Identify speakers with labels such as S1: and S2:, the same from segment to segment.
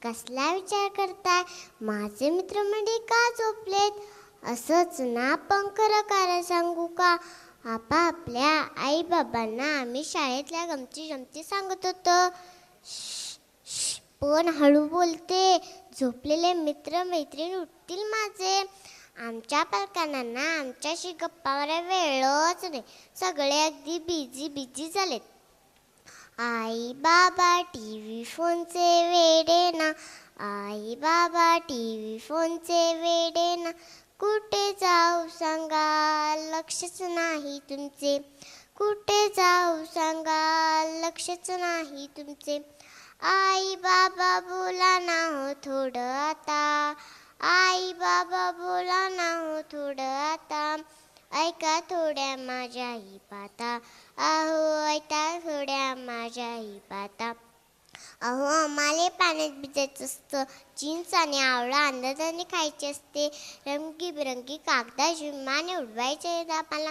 S1: कसला विचार करताय? माझे मित्रमंडळी का झोपलेत? असंच ना पंखर कारण सांगू का? आपल्या आई बाबांना आम्ही शाळेतल्या गमती जमती सांगत होतो. पण हळू बोलते, झोपलेले मित्र मैत्रीण उठतील माझे. आमच्या पालकांना आमच्याशी गप्पा मारायला वेळच नाही. सगळे अगदी बिझी झालेत. आई बाबा टीव्ही फोनचे वेडे ना, आई बाबा टीव्ही फोनचे वेडे ना. कुठे जाऊ सांगा लक्षच नाही तुमचे, कुठे जाऊ सांगा लक्षच नाही तुमचे. आई बाबा बोला ना हो थोडं आता, आई बाबा बोला ना हो थोडं आता. ऐका थोड्या माझ्याही पाता, अहो ऐका थोड्या माझ्याही पाता. अहो आम्हाला पाण्यात भिजायचं असतं, चिंच आणि आवळा अंदाजाने खायचे असते. रंगीबिरंगी कागदाची विमाने उडवायचे आहेत आम्हाला.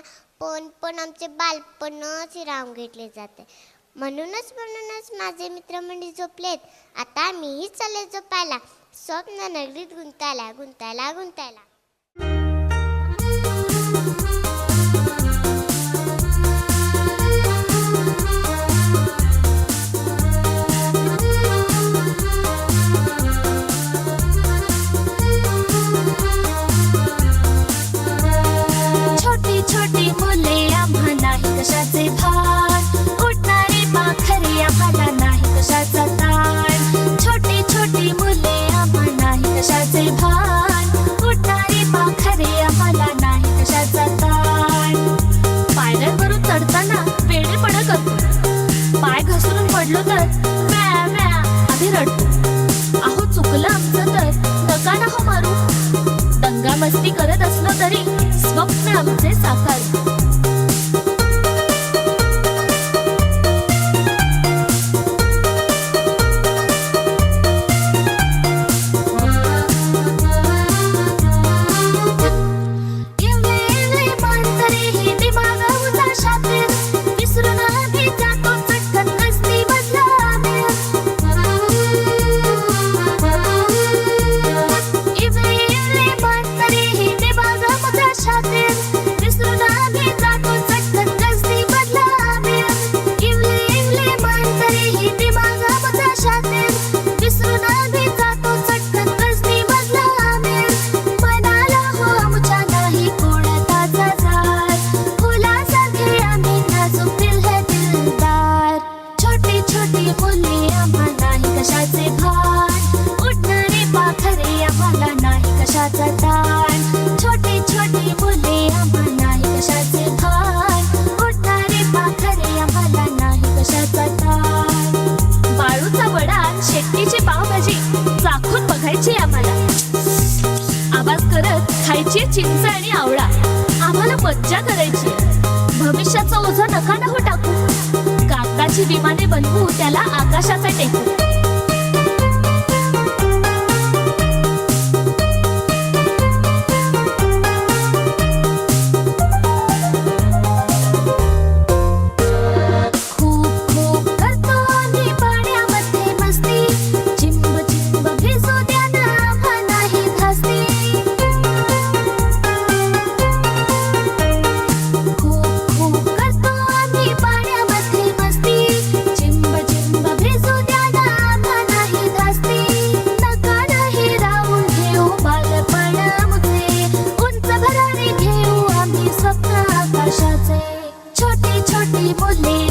S1: पण आमचे बालपणच हिरावून घेतले जाते. म्हणूनच माझे मित्रमंडळी झोपलेत. आता मीही चालले झोपायला, स्वप्न नगरीत गुंतायला.
S2: छोटी छोटी मुले आम्हा नाही कशाचे भान, उठणारी पाखरे आम्हाला नाही कशाचा ताण. छोटी छोटी मुले आम्हा नाही कशाचे भान, उठणारी पाखरे आम्हाला नाही कशाचा ताण. पायऱ्यांवरून चढताना वेडेपणा करतो, पाय घसरून पडलो तर म्या म्या आधी रडतो. अहो चुकलं आमचं तर नका ना हो मारू, दंगा मस्ती करत असलो तरी स्वप्न आमचे साकार. छोटी छोटी मुले आम्हा नाही कशाचे भान, उठणारे पाखरे आम्हाला नाही कशाचा ताण. बाळूचा वडा शेट्टीची पावभाजी चाखून बघायची आम्हाला, आवाज करत खायची चिंच आणि आवळा. आम्हाला मज्जा करायची. भविष्याचं ओझं नका न हो टाकू, कागदाची विमाने बनवू त्याला आकाशाचा टेकू. छोटी छोटी मुले